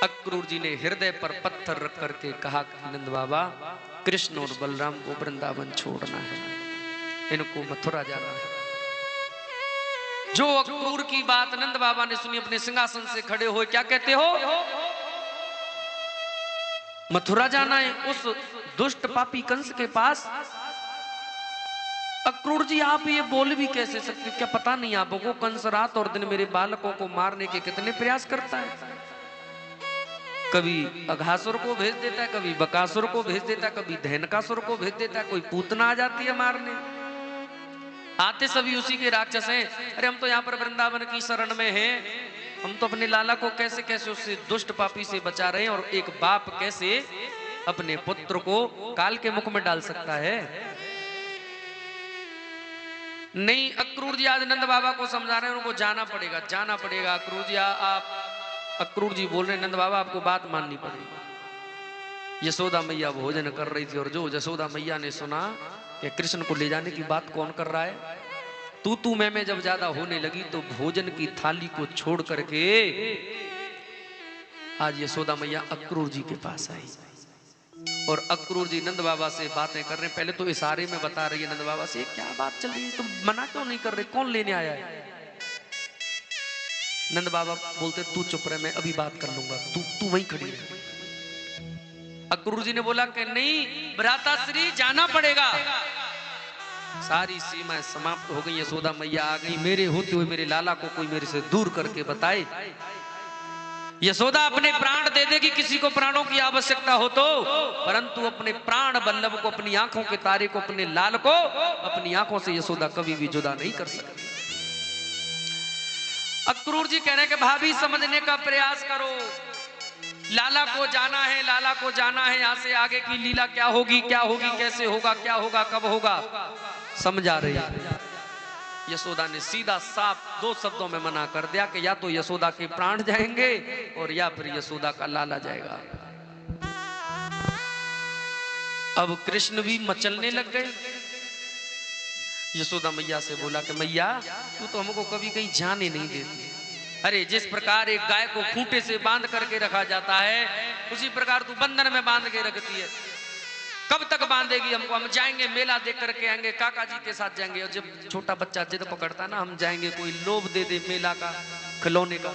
अक्रूर जी ने हृदय पर पत्थर रख करके कहा कि नंद बाबा, कृष्ण और बलराम को वृंदावन छोड़ना है, इनको मथुरा जाना है। जो अक्रूर की बात नंद बाबा ने सुनी, अपने सिंहासन से खड़े हुए क्या कहते हो? मथुरा जाना है उस दुष्ट पापी कंस के पास? अक्रूर जी आप ये बोल भी कैसे सकते? क्या पता नहीं आपको कंस रात और दिन मेरे बालकों को मारने के कितने प्रयास करता है। कभी अघासुर को भेज देता है, कभी बकासुर को भेज देता है, कभी धैनकासुर को भेज देता है, कोई पूतना आ जाती है मारने। आते सभी उसी के राक्षस हैं। अरे हम तो यहाँ पर वृंदावन की शरण में हैं, हम तो अपने लाला को कैसे कैसे उससे दुष्ट पापी से बचा रहे हैं। और एक बाप कैसे अपने पुत्र को काल के मुख में डाल सकता है? नहीं, अक्रूर जी आज नंद बाबा को समझा रहे हैं, उनको जाना पड़ेगा, जाना पड़ेगा। अक्रूर जी अक्रूर जी बोल रहे हैं, नंद बाबा आपको बात माननी पड़ेगी। यशोदा मैया भोजन कर रही थी और जो यशोदा मैया ने सुना कि कृष्ण को ले जाने की बात कौन कर रहा है, तू मैं जब ज्यादा होने लगी तो भोजन की थाली को छोड़ करके आज यशोदा मैया अक्रूर जी के पास आई। और अक्रूर जी नंद बाबा से बातें कर रहे हैं। पहले तो इशारे में बता रही है नंद बाबा से, क्या बात चल रही है, तुम मना क्यों नहीं कर रहे, कौन लेने आया है? नंद बाबा बोलते तू चुप रहे, मैं अभी बात कर लूंगा, तू वहीं खड़ी है। अक्रूर जी ने बोला कि नहीं भ्राताश्री, जाना पड़ेगा। सारी सीमाएं समाप्त हो गई, यशोदा मैया आ गई। मेरे होते हुए मेरे लाला को कोई मेरे से दूर करके बताए। यशोदा अपने प्राण दे देगी किसी को प्राणों की आवश्यकता हो तो, परंतु अपने प्राण बल्लभ को, अपनी आंखों के तारे को, अपने लाल को अपनी आंखों से यशोदा कभी भी जुदा नहीं कर सकती। अक्रूर जी कह रहे हैं कि भाभी समझने का प्रयास करो, लाला को जाना है, लाला को जाना है, यहां से आगे की लीला क्या होगी, क्या होगी, कैसे होगा, क्या होगा, कब होगा, समझा रही है। यशोदा ने सीधा साफ दो शब्दों में मना कर दिया कि या तो यशोदा के प्राण जाएंगे और या फिर यशोदा का लाला जाएगा। अब कृष्ण भी मचलने लग गए। यशोदा मैया से बोला कि मैया तू तो हमको कभी कहीं जाने नहीं देती। अरे जिस प्रकार एक गाय को खूंटे से बांध करके रखा जाता है, उसी प्रकार तू बंधन में बांध के रखती है। कब तक बांधेगी हमको? हम जाएंगे मेला देख करके आएंगे, काका जी के साथ जाएंगे। और जब छोटा बच्चा जिद पकड़ता ना हम जाएंगे, कोई लोभ दे दे मेला का, खिलौने का,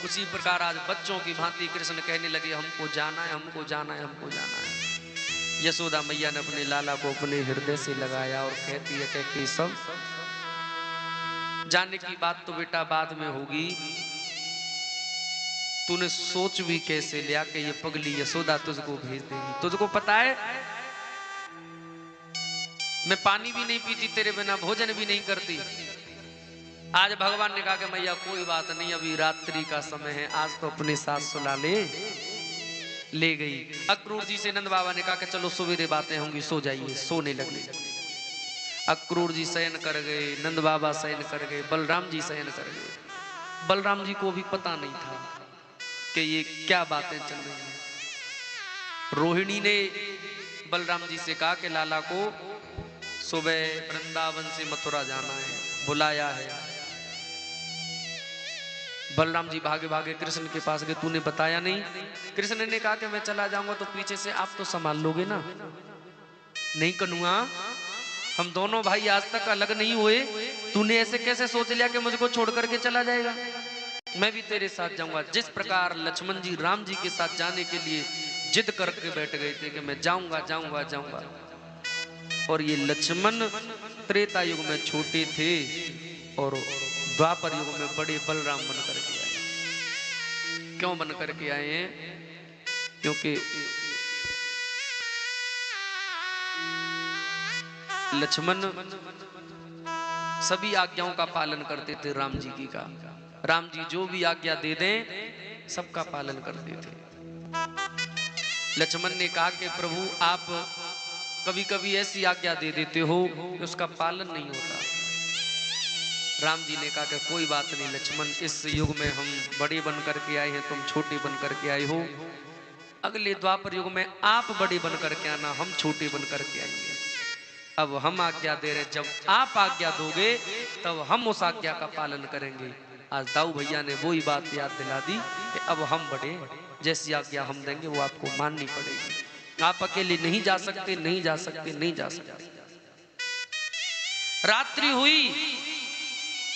उसी प्रकार आज बच्चों की भांति कृष्ण कहने लगे हमको जाना है, हमको जाना है, हमको जाना है। यशोदा मैया ने अपने लाला को अपने हृदय से लगाया और कहती है कि सब जाने की बात तो बेटा बाद में होगी, तूने सोच भी कैसे लिया कि ये पगली यशोदा तुझको भेज देगी? तुझको पता है मैं पानी भी नहीं पीती तेरे बिना, भोजन भी नहीं करती। आज भगवान ने कहा कि मैया कोई बात नहीं, अभी रात्रि का समय है, आज तो अपने साथ सुला ले गई। अक्रूर जी से नंद बाबा ने कहा कि चलो सवेरे बातें होंगी, सो जाइए। सोने लगे। अक्रूर जी शयन कर गए, नंद बाबा शयन कर गए, बलराम जी शयन कर गए। बलराम जी को भी पता नहीं था कि ये क्या बातें चल रही हैं। रोहिणी ने बलराम जी से कहा कि लाला को सुबह वृंदावन से मथुरा जाना है, बुलाया है। बलराम जी भागे भागे कृष्ण के पास गए, तूने बताया नहीं? कृष्ण ने कहा कि मैं चला जाऊंगा तो पीछे से आप तो संभाल लोगे ना? नहीं कन्हुआ, हम दोनों भाई आज तक अलग नहीं हुए, तूने ऐसे कैसे सोच लिया कि मुझको छोड़ करके चला जाएगा? मैं भी तेरे साथ जाऊंगा। जिस प्रकार लक्ष्मण जी राम जी के साथ जाने के लिए जिद करके बैठ गए थे कि मैं जाऊंगा जाऊंगा जाऊंगा, और ये लक्ष्मण त्रेता युग में छोटे थे और द्वापर युग में बड़े बलराम बन करके आए। क्यों बन करके आए हैं? क्योंकि लक्ष्मण सभी आज्ञाओं का पालन करते थे राम जी की का। राम जी जो भी आज्ञा दे दें सबका पालन करते थे। लक्ष्मण ने कहा कि प्रभु आप कभी कभी ऐसी आज्ञा दे देते हो कि उसका पालन नहीं होता। राम जी ने कहा कि कोई बात नहीं लक्ष्मण, इस युग में हम बड़े बन करके आए हैं, तुम छोटे बन करके आए हो। अगले द्वापर युग में आप बड़े बन करके आना, हम छोटे बन करके आएंगे। अब हम आज्ञा दे रहे, जब आप आज्ञा दोगे तब हम उस आज्ञा का पालन करेंगे। आज दाऊ भैया ने वही बात याद दिला दी कि अब हम बड़े जैसी आज्ञा हम देंगे वो आपको माननी पड़ेगी। आप अकेले नहीं जा सकते, नहीं जा सकते, नहीं जा सकते। रात्रि हुई,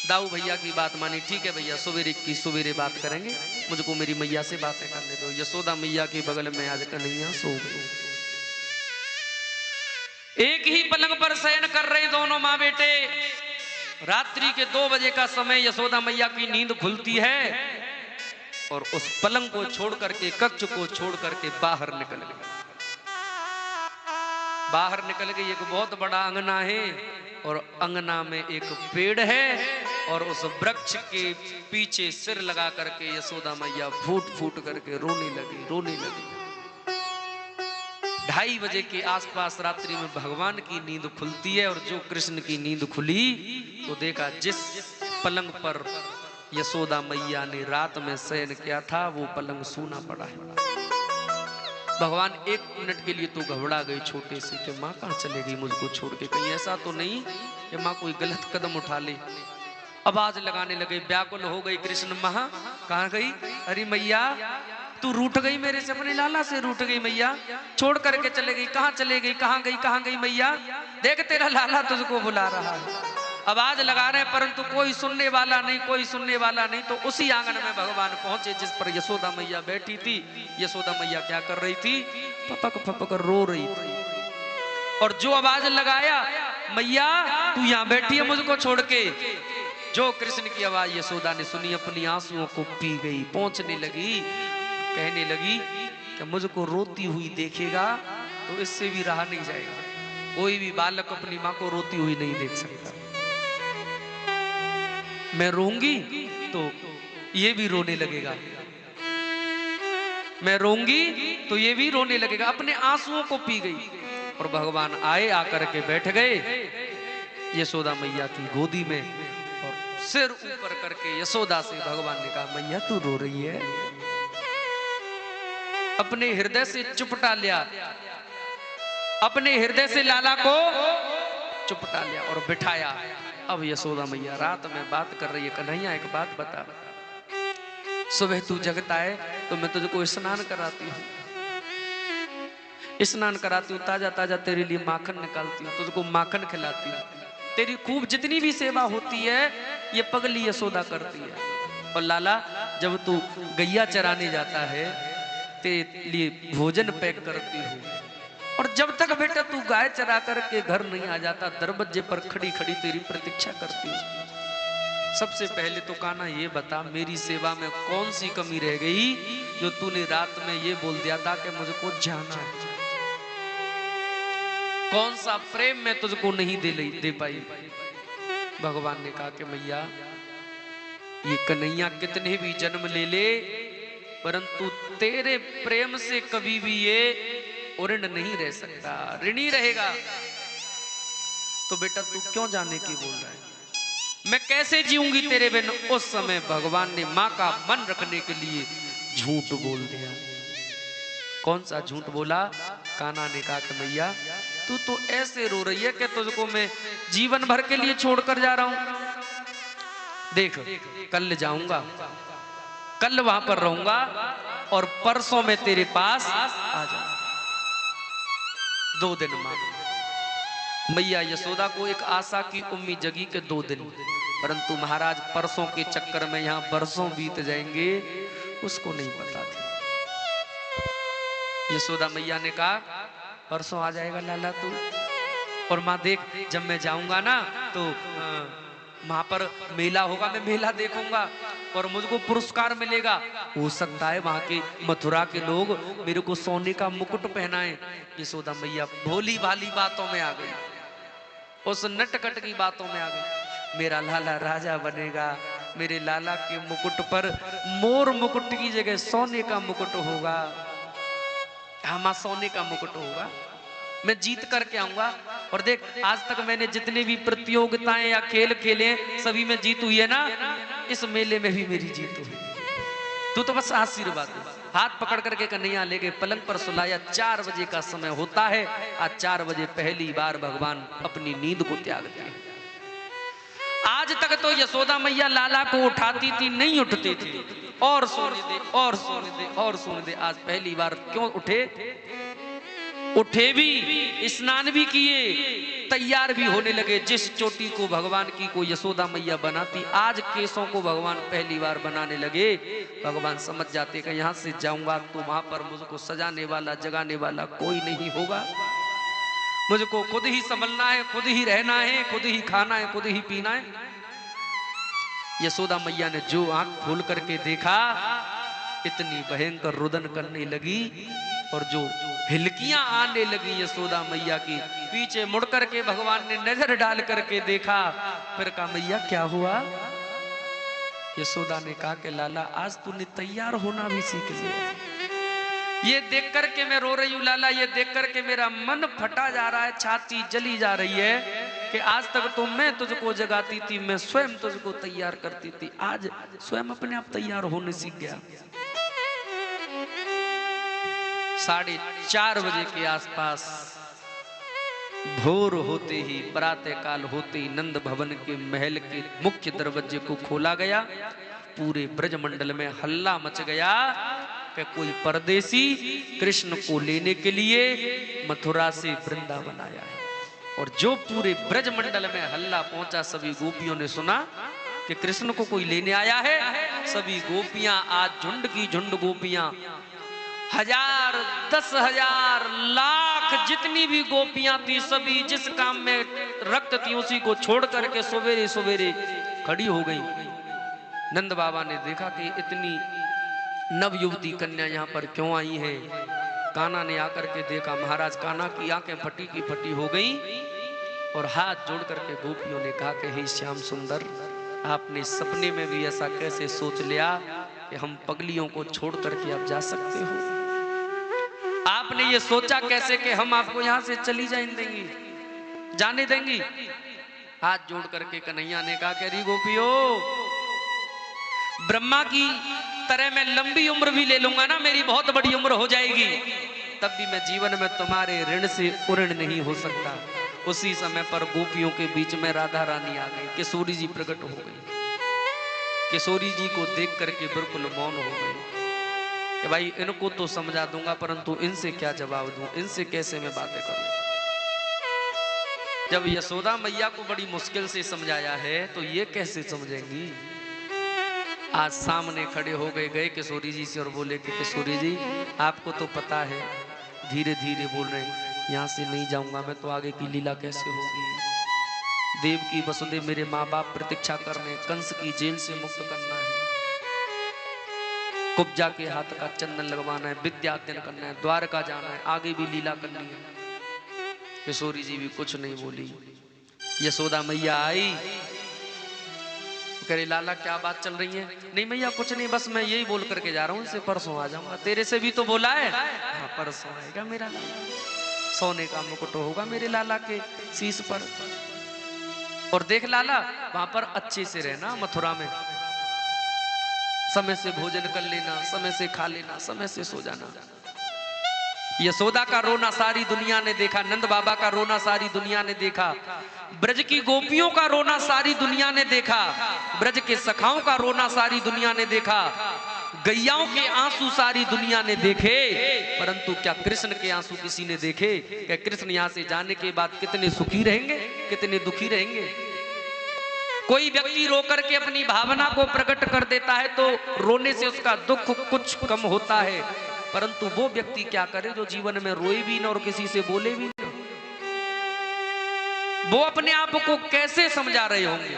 दाऊ भैया की बात मानी। ठीक है भैया, सवेरे की सवेरे बात करेंगे, मुझको मेरी मैया से बातें करने दो। यशोदा मैया के बगल में आज कन्हैया सो गई। एक ही पलंग पर शयन कर रहे दोनों माँ बेटे। रात्रि के 2 बजे का समय यशोदा मैया की नींद खुलती है और उस पलंग को छोड़ करके, कक्ष को छोड़ करके बाहर निकल गई। बाहर निकल गई, एक बहुत बड़ा अंगना है और अंगना में एक पेड़ है और उस वृक्ष के पीछे सिर लगा करके यशोदा मैया फूट फूट करके रोने लगी, रोने लगी। 2:30 बजे के आसपास रात्रि में भगवान की नींद खुलती है और जो कृष्ण की नींद खुली तो देखा जिस पलंग पर यशोदा मैया ने रात में शयन किया था वो पलंग सूना पड़ा है। भगवान 1 मिनट के लिए तो घबरा गई छोटे से कि माँ कहाँ चले गई मुझको छोड़ के, कहीं ऐसा तो नहीं कि माँ कोई गलत कदम उठा ले। आवाज लगाने लगे, व्याकुल हो गई कृष्ण, माँ कहाँ गई? अरे मैया तू रूठ गई मेरे से, अपने लाला से रूठ गई मैया, छोड़ करके चले गई, कहाँ चले गई, कहाँ गई, कहाँ गई मैया? देख तेरा लाला तुझको बुला रहा है। आवाज लगा रहे परंतु कोई सुनने वाला नहीं, कोई सुनने वाला नहीं। तो उसी आंगन में भगवान पहुंचे जिस पर यशोदा मैया बैठी थी। यशोदा मैया क्या कर रही थी? पपक पपक रो रही थी। और जो आवाज लगाया, मैया तू यहाँ बैठी है मुझको छोड़ के, जो कृष्ण की आवाज यशोदा ने सुनी अपनी आंसुओं को पी गई, पहुंचने लगी, कहने लगी कि मुझको रोती हुई देखेगा तो इससे भी रहा नहीं जाएगा। कोई भी बालक अपनी माँ को रोती हुई नहीं देख सकता। मैं रोऊंगी तो ये भी रोने लगेगा, मैं रोऊंगी तो ये भी रोने लगेगा। अपने आंसुओं को पी गई और भगवान आए, आकर के बैठ गए यशोदा मैया की गोदी में और सिर ऊपर करके यशोदा से भगवान ने कहा, मैया तू रो रही है? अपने हृदय से चुपटा लिया, अपने हृदय से लाला को चुपटा लिया और बिठाया। अब यशोदा मैया रात में बात कर रही है, कन्हैया एक बात बता, सुबह तू जगता है तो मैं तुझको स्नान कराती हूँ, स्नान कराती हूँ, ताजा ताजा तेरे लिए माखन निकालती हूँ, तुझको माखन खिलाती हूँ, तेरी खूब जितनी भी सेवा होती है ये पगली यशोदा करती है। और लाला जब तू गैया चराने जाता है तेरे लिए भोजन पैक करती हूँ, और जब तक बेटा तू गाय चरा करके घर नहीं आ जाता दरवाजे पर खड़ी खड़ी तेरी प्रतीक्षा करती हूँ। सबसे पहले तो कान्हा ये बता, मेरी सेवा में कौन सी कमी रह गई जो तूने रात में ये बोल दिया था कि मुझको जाना है? कौन सा प्रेम मैं तुझको नहीं दे पाई? भगवान ने कहा कि मैया ये कन्हैया कितने भी जन्म ले ले परंतु तेरे प्रेम से कभी भी ये ऋण नहीं रह सकता, ऋणी रहेगा। तो बेटा तू क्यों जाने की बोल रहा है? मैं कैसे जीऊंगी तेरे बिन? उस समय भगवान ने माँ का मन रखने के लिए झूठ बोल दिया। कौन सा झूठ बोला? कान्हा ने कहा कि मैया तू तो ऐसे रो रही है कि तुझको मैं जीवन भर के लिए छोड़कर जा रहा हूं। देख कल जाऊंगा, कल वहां पर रहूंगा और परसों में तेरे पास आ जाऊंगा। 2 दिन मां मैया यशोदा को एक आशा की उम्मीद जगी के 2 दिन, परंतु महाराज परसों के चक्कर में यहां बरसों बीत जाएंगे उसको नहीं पता था। यशोदा मैया ने कहा परसों आ जाएगा लाला तू, और माँ देख जब मैं जाऊंगा ना तो वहां पर मेला होगा, मैं मेला देखूंगा और मुझको पुरस्कार मिलेगा। हो सकता है वहां के मथुरा के लोग मेरे को सोने का मुकुट पहनाएं। यशोदा मैया भोली भाली बातों में आ गई, उस नटखट की बातों में आ गई। मेरा लाला राजा बनेगा, मेरे लाला के मुकुट पर मोर मुकुट की जगह सोने का मुकुट होगा। हाँ सोने का मुकुट होगा, मैं जीत करके आऊंगा। और देख आज तक मैंने जितने भी प्रतियोगिताएं या खेल खेले सभी में जीत हुई है ना, इस मेले में भी मेरी जीत हुई। तू तो बस आशीर्वाद दे। हाथ पकड़ करके कन्हैया ले गए, पलंग पर सुलाया। 4 बजे का समय होता है। आज 4 बजे पहली बार भगवान अपनी नींद को त्यागते हैं। आज आज तक तो यशोदा मैया लाला को उठाती थी, नहीं उठते थे, और सोने दे और सोने दे और सोने दे। आज पहली बार क्यों उठे? उठे भी, स्नान भी किए, तैयार भी होने लगे। जिस चोटी को भगवान की को यशोदा मैया बनाती, आज केसों को भगवान पहली बार बनाने लगे। भगवान समझ जाते कि यहाँ से जाऊंगा तो वहां पर मुझको सजाने वाला, जगाने वाला कोई नहीं होगा। मुझको खुद ही संभलना है, खुद ही रहना है, खुद ही खाना है, खुद ही पीना है। यशोदा मैया ने जो आंख खोल करके देखा, इतनी भयंकर रुदन करने लगी और जो हिलकियां आने लगी यशोदा मैया की। पीछे मुड़ करके भगवान ने नजर डाल करके देखा, फिर कहा मैया क्या हुआ? यशोदा ने कहा कि लाला आज तूने तैयार होना भी सीख लिया। ये देख करके मैं रो रही हूँ लाला, ये देख करके मेरा मन फटा जा रहा है, छाती जली जा रही है कि आज तक तो मैं तुझको जगाती थी, मैं स्वयं तुझको तैयार करती थी, आज स्वयं अपने आप तैयार होने सीख गया। 4:30 बजे के आसपास भोर होते ही, प्रातः काल होते ही नंद भवन के महल के मुख्य दरवाजे को खोला गया। पूरे ब्रजमंडल में हल्ला मच गया कि कोई परदेसी कृष्ण को लेने के लिए मथुरा से वृंदावन आया है। और जो पूरे ब्रजमंडल में हल्ला पहुंचा, सभी गोपियों ने सुना कि कृष्ण को कोई लेने आया है। सभी गोपियां, आज झुंड की झुंड गोपियां, 1000, 10,000, लाख जितनी भी गोपियां थी, सभी जिस काम में रक्त थी उसी को छोड़ करके सवेरे सवेरे खड़ी हो गई। नंद बाबा ने देखा कि इतनी नव युवती कन्या यहाँ पर क्यों आई है। कान्हा ने आकर के देखा, महाराज कान्हा की आंखें फटी की फटी हो गई और हाथ जोड़ करके गोपियों ने कहा कि हे श्याम सुंदर, आपने सपने में भी ऐसा कैसे सोच लिया कि हम पगलियों को छोड़ करके आप जा सकते हो? आपने ये सोचा कैसे कि हम आपको यहाँ से चली जाने देंगी? हाथ जोड़ करके कन्हैया ने कहा कि अरे गोपियों, ब्रह्मा की तरह मैं लंबी उम्र भी ले लूंगा ना, मेरी बहुत बड़ी उम्र हो जाएगी, तब भी मैं जीवन में तुम्हारे ऋण से उऋण नहीं हो सकता। उसी समय पर गोपियों के बीच में राधा रानी आ गई, किशोरी जी प्रकट हो गई। किशोरी जी को देख करके बिल्कुल मौन हो गई कि भाई इनको तो समझा दूंगा, परंतु इनसे क्या जवाब दूं, इनसे कैसे मैं बातें करूं। जब यशोदा मैया को बड़ी मुश्किल से समझाया है तो ये कैसे समझेंगी। आज सामने खड़े हो गए किशोरी जी से और बोले कि किशोरी जी, आपको तो पता है, धीरे धीरे बोल रहे हैं, यहाँ से नहीं जाऊंगा मैं तो आगे की लीला कैसे होगी। देव की वसुदेव मेरे माँ बाप प्रतीक्षा कर रहे हैं, कंस की जेल से मुक्त करना है, कुब्जा के हाथ का चंदन लगवाना है, विद्याध्ययन करना है, द्वारका जाना है, आगे भी लीला करनी है। किशोरी जी भी कुछ नहीं बोली। यशोदा मैया आई, कह रही लाला क्या बात चल रही है? नहीं मैया कुछ नहीं, बस मैं यही बोल करके जा रहा हूँ, इससे परसों आ जाऊंगा। तेरे से भी तो बोला है। हाँ परसों आएगा मेरा लाला, सोने का मुकुट होगा मेरे लाला के शीश पर। और देख लाला, वहां पर अच्छे से रहना, मथुरा में समय से भोजन कर लेना, समय से खा लेना, समय से सो जाना। यशोदा का रोना सारी दुनिया ने देखा, नंद बाबा का रोना सारी दुनिया ने देखा, ब्रज की गोपियों का रोना सारी दुनिया ने देखा, ब्रज के सखाओं का रोना सारी दुनिया ने देखा, गैयाओं के आंसू सारी दुनिया ने देखे, परंतु क्या कृष्ण के आंसू किसी ने देखे? क्या कृष्ण यहाँ से जाने के बाद कितने सुखी रहेंगे, कितने दुखी रहेंगे? कोई व्यक्ति रोकर के अपनी भावना को प्रकट कर देता है तो रोने से उसका दुख कुछ कम होता है, परंतु वो व्यक्ति क्या करे जो जीवन में रोए भी ना और किसी से बोले भी ना। वो अपने आप को कैसे समझा रहे होंगे,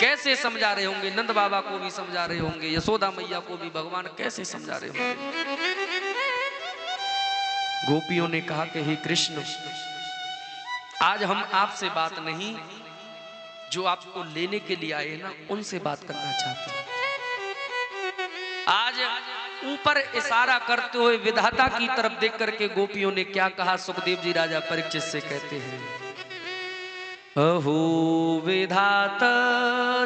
कैसे समझा रहे होंगे? नंद बाबा को भी समझा रहे होंगे, यशोदा मैया को भी भगवान कैसे समझा रहे होंगे। गोपियों ने कहा कि हे कृष्ण, आज हम आपसे बात नहीं, जो आपको लेने के लिए आए ना उनसे बात करना चाहते हैं। आज ऊपर इशारा करते हुए विधाता की तरफ देख करके गोपियों ने क्या कहा? सुखदेव जी राजा परीक्षित से कहते हैं, अहो विधाता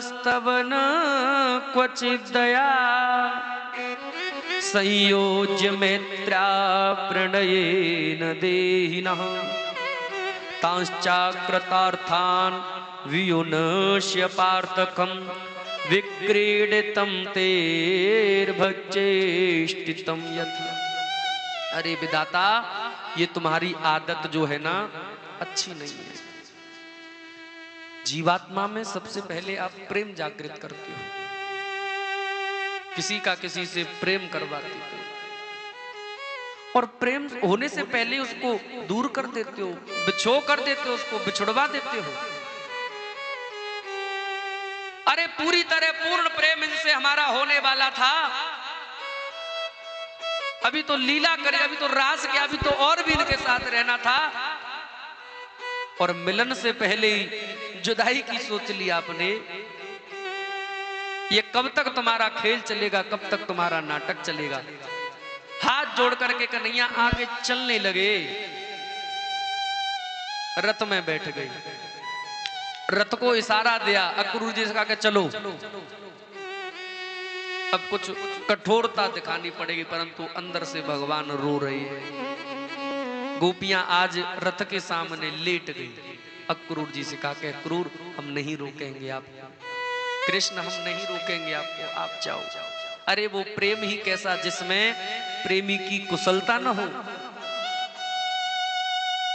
स्तवन क्वचित दया, संयोज्य मैत्रा प्रणयेन देहिनः, तांश्चाकृतार्थान् वियुनश्य पार्थकम विक्रीडितम तेर्भज्येष्टितम यथ। अरे विधाता, ये तुम्हारी आदत जो है ना अच्छी नहीं है। जीवात्मा में सबसे पहले आप प्रेम जागृत करते हो, किसी का किसी से प्रेम करवाते हो, और प्रेम होने से पहले उसको दूर कर देते हो, बिछो कर देते हो, उसको बिछुड़वा देते हो। अरे पूरी तरह पूर्ण प्रेम इनसे हमारा होने वाला था, अभी तो लीला करे, अभी तो रास किया, अभी तो और भी इनके साथ रहना था, और मिलन से पहले ही जुदाई की सोच ली आपने। ये कब तक तुम्हारा खेल चलेगा, कब तक तुम्हारा नाटक चलेगा? हाथ जोड़ करके कन्हैया आगे चलने लगे, रथ में बैठ गए, रथ को इशारा दिया, अक्रूर जी से कहा कि चलो। अब कुछ कठोरता दिखानी पड़ेगी, परंतु अंदर से भगवान रो रहे हैं। गोपियां आज रथ के सामने लेट गई। अक्रूर जी से कहा कि अक्रूर, हम नहीं रोकेंगे आपको, कृष्ण हम नहीं रोकेंगे आपको, आप जाओ। अरे वो प्रेम ही कैसा जिसमें प्रेमी की कुशलता न हो,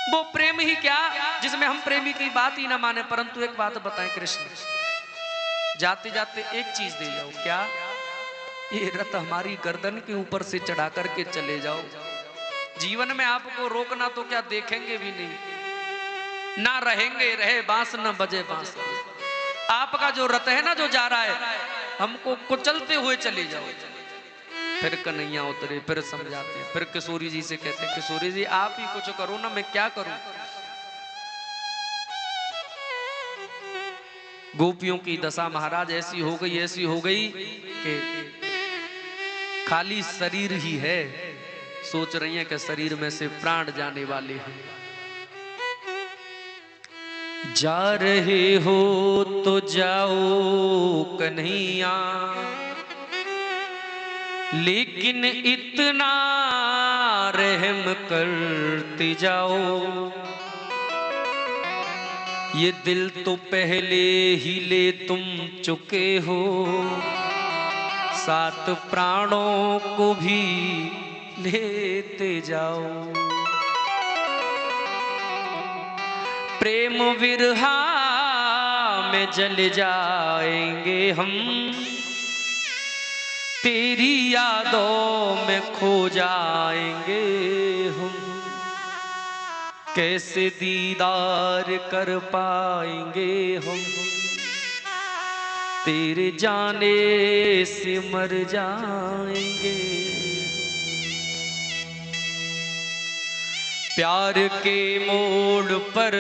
वो प्रेम ही क्या जिसमें हम प्रेमी की बात ही ना माने। परंतु एक बात बताएं कृष्ण, जाते जाते एक चीज दे जाओ। क्या? ये रथ हमारी गर्दन के ऊपर से चढ़ा करके चले जाओ। जीवन में आपको रोकना तो क्या, देखेंगे भी नहीं, ना रहेंगे रहे बांस न बजे बांस। आपका जो रथ है ना जो जा रहा है, हमको कुचलते हुए चले जाओ। फिर कन्हैया उतरे, फिर समझाते हैं, फिर किशोरी जी से कहते हैं, किशोरी जी आप ही कुछ करो ना, मैं क्या करूं। गोपियों की दशा महाराज ऐसी हो गई, ऐसी हो गई कि खाली शरीर ही है, सोच रही हैं कि शरीर में से प्राण जाने वाले हैं। जा रहे हो तो जाओ कन्हैया, लेकिन इतना रहम करते जाओ, ये दिल तो पहले ही ले तुम चुके हो, सात प्राणों को भी लेते जाओ। प्रेम विरहा में जल जाएंगे हम, तेरी यादों में खो जाएंगे हम, कैसे दीदार कर पाएंगे हम, तेरे जाने से मर जाएंगे। प्यार के मोड़ पर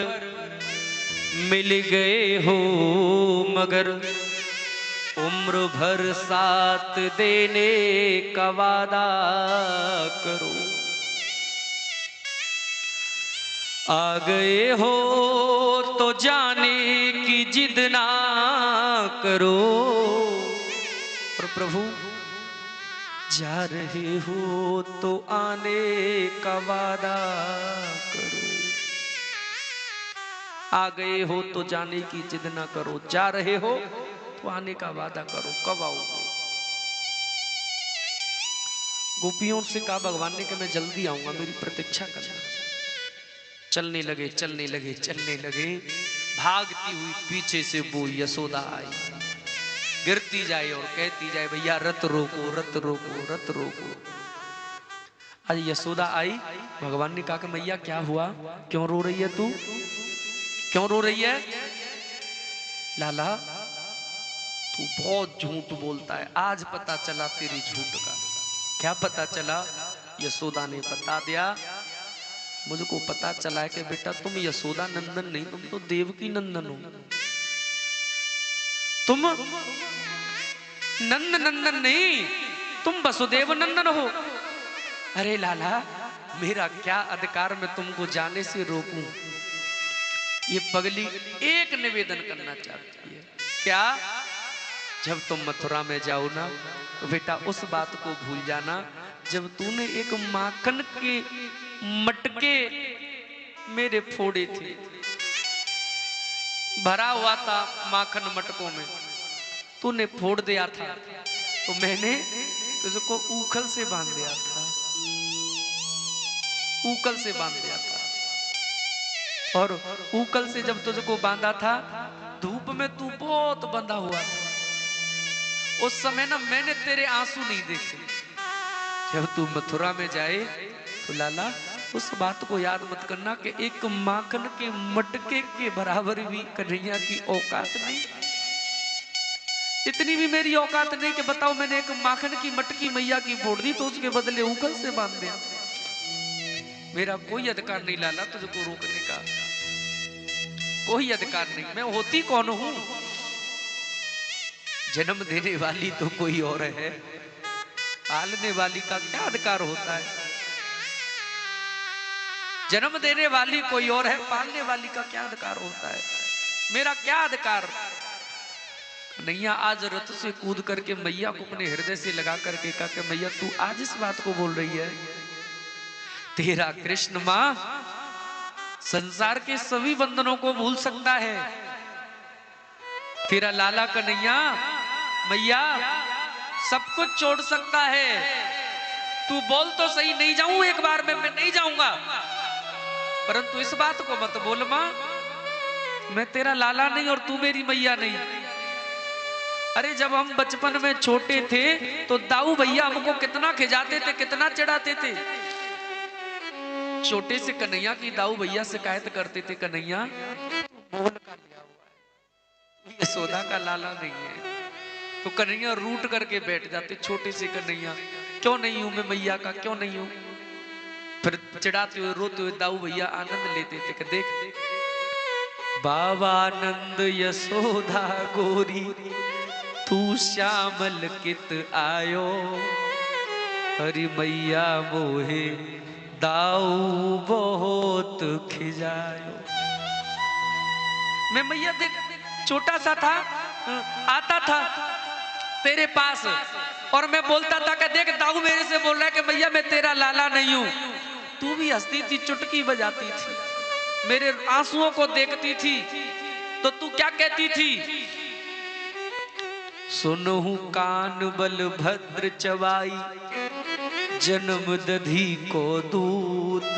मिल गए हो मगर उम्र भर साथ देने का वादा करो। आ गए हो तो जाने की जिद ना करो, और प्रभु जा रहे हो तो आने का वादा करो। आ गए हो तो जाने की जिद ना करो, जा रहे हो तो आने का वादा करो, कब आओगे। गोपियों से कहा भगवान ने कि मैं जल्दी आऊंगा, मेरी प्रतीक्षा करना। चलने लगे चलने लगे चलने लगे, भागती हुई पीछे से वो यशोदा आई, गिरती जाए और कहती जाए भैया रथ रोको रथ रोको रथ रोको। आज यशोदा आई, भगवान ने कहा कि मैया क्या हुआ, क्यों रो रही है तू, क्यों रो रही है। लाला तू बहुत झूठ बोलता है, आज पता चला तेरी झूठ का। क्या पता चला? यशोदा ने बता दिया, मुझको पता चला है कि बेटा तुम यशोदा नंदन नहीं, तुम तो देवकी नंदन हो। तुम नंद नंदन नहीं, तुम वसुदेव नंदन हो। अरे लाला मेरा क्या अधिकार मैं तुमको जाने से रोकूं। ये पगली एक निवेदन करना चाहती है। क्या? जब तुम मथुरा में जाओ ना तो बेटा उस बात को भूल जाना जब तूने एक माखन के मटके मेरे फोड़े थे। भरा हुआ था माखन मटकों में, तूने फोड़ दिया था तो मैंने तुझको ऊखल से बांध दिया था, ऊखल से बांध दिया था। और ऊखल से जब तुझको बांधा था, धूप में तू बहुत बंधा हुआ था। उस समय ना मैंने तेरे आंसू नहीं देखे। जब तू मथुरा में जाए तो लाला उस बात को याद मत करना कि एक माखन के मटके के बराबर भी कन्हैया की औकात नहीं, इतनी भी मेरी औकात नहीं कि बताओ मैंने एक माखन की मटकी मैया की फोड़ दी तो उसके बदले ऊखल से बांध दिया। मेरा कोई अधिकार नहीं लाला तुझको रोकने का, कोई अधिकार नहीं। मैं होती कौन हूं? जन्म देने वाली तो कोई और है, पालने वाली का क्या अधिकार होता है? जन्म देने वाली कोई और है, पालने वाली का क्या अधिकार होता है? मेरा क्या अधिकार? नैया आज रथ से कूद करके मैया को अपने हृदय से लगा करके कहा कि मैया तू आज इस बात को बोल रही है? तेरा कृष्ण मां संसार के सभी बंधनों को भूल सकता है, तेरा लाला कन्हैया मैया सब कुछ छोड़ सकता है। तू बोल तो सही, नहीं जाऊं एक बार में, मैं नहीं जाऊंगा, परंतु इस बात को मत बोल मां, मैं तेरा लाला नहीं और तू मेरी मैया नहीं। अरे जब हम बचपन में छोटे थे तो दाऊ भैया हमको कितना खिजाते थे, कितना चिढ़ाते थे। छोटे से कन्हैया की दाऊ भैया शिकायत करते थे, कन्हैया मोहन का लिया हुआ है, यशोदा का लाला नहीं है। तो कन्हैया रूट करके बैठ जाते, छोटे से कन्हैया क्यों नहीं हूं मैं मैया का, क्यों नहीं हूं। फिर चिढ़ाते हुए रोते हुए दाऊ भैया आनंद लेते थे कि देख बाबा नंद यशोदा गोरी तू श्यामल कित आयो, हरि मैया मोहे दाऊ बहुत खिजायो। मैं मैया देख छोटा सा था, आता था तेरे पास और मैं बोलता था कि देख दाऊ मेरे से बोल रहा है कि मैया मैं तेरा लाला नहीं हूं। तू भी हंसती थी, चुटकी बजाती थी, मेरे आंसुओं को देखती थी, तो तू क्या कहती थी? सुनहु कान बल भद्र चवाई, जन्म दधी को दूत,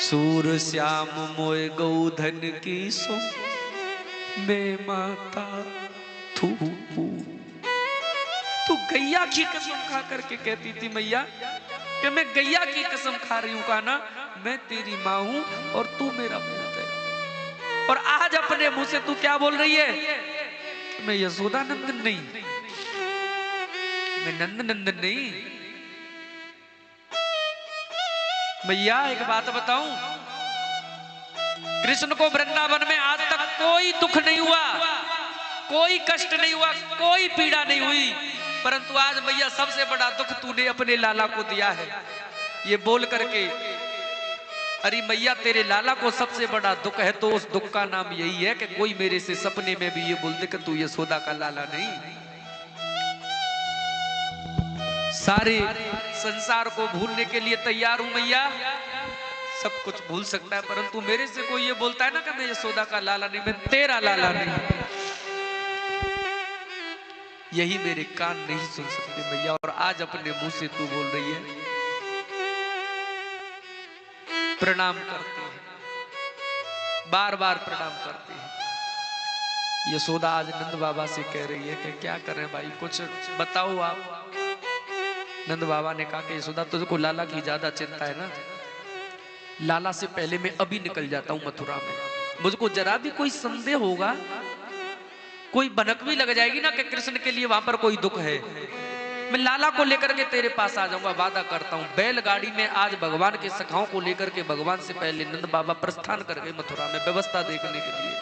सूर श्याम मोय गौधन की सो मैं माता थू। तू गैया की कसम खा करके कहती थी मैया कि मैं गैया की कसम खा रही हूं, का ना मैं तेरी माँ हूं और तू मेरा पुत्र है। और आज अपने मुंह से तू क्या बोल रही है? मैं यशोदा नंदन नहीं, मैं नंद नंदन नहीं। मैया एक बात बताऊं, कृष्ण को वृंदावन में आज तक कोई दुख नहीं हुआ, कोई कष्ट नहीं हुआ, कोई पीड़ा नहीं हुई, परंतु आज मैया सबसे बड़ा दुख तूने अपने लाला को दिया है। ये बोल करके अरे मैया तेरे लाला को सबसे बड़ा दुख है, तो उस दुख का नाम यही है कि कोई मेरे से सपने में भी ये बोल दे कि तू यशोदा का लाला नहीं। सारे संसार को भूलने के लिए तैयार हूं मैया, सब कुछ भूल सकता है, परंतु मेरे से कोई ये बोलता है ना कि मैं यशोदा का लाला नहीं, मैं तेरा लाला नहीं, यही मेरे कान नहीं सुन सकते मैया। और आज अपने मुंह से तू बोल रही है। प्रणाम करते हैं, बार बार प्रणाम करते हैं। यशोदा आज नंद बाबा से कह रही है कि क्या करें भाई, कुछ बताओ आप। नंद बाबा ने कहा कि यशोदा तुझको लाला की ज्यादा चिंता है ना, लाला से पहले मैं अभी निकल जाता हूं मथुरा में। मुझको जरा भी कोई संदेह होगा, कोई भनक भी लग जाएगी ना कि कृष्ण के लिए वहां पर कोई दुख है, मैं लाला को लेकर के तेरे पास आ जाऊंगा, वादा करता हूं। बैलगाड़ी में आज भगवान के सखाओं को लेकर के भगवान से पहले नंद बाबा प्रस्थान कर गए मथुरा में व्यवस्था देखने के लिए,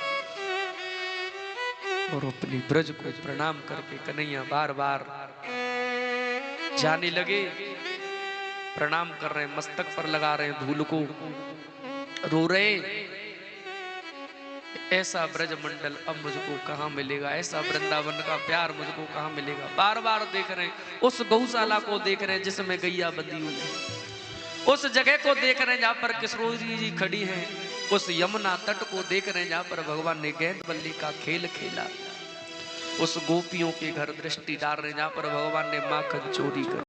और अपनी ब्रज को प्रणाम करके कन्हैया बार बार जाने लगे। प्रणाम कर रहे हैं, मस्तक पर लगा रहे हैं धूल को, रो रहे ऐसा ब्रज मंडल अब मुझको कहां मिलेगा, ऐसा वृंदावन का प्यार मुझको कहां मिलेगा। बार बार देख रहे हैं, उस गौशाला को देख रहे हैं जिसमें गैया बंधी हुई है, उस जगह को देख रहे हैं जहां पर किशोरी जी खड़ी हैं, उस यमुना तट को देख रहे हैं जहां पर भगवान ने गेंद बल्ली का खेल खेला। उस गोपियों के घर दृष्टि डाल रहे हैं जहां पर भगवान ने माखन चोरी कर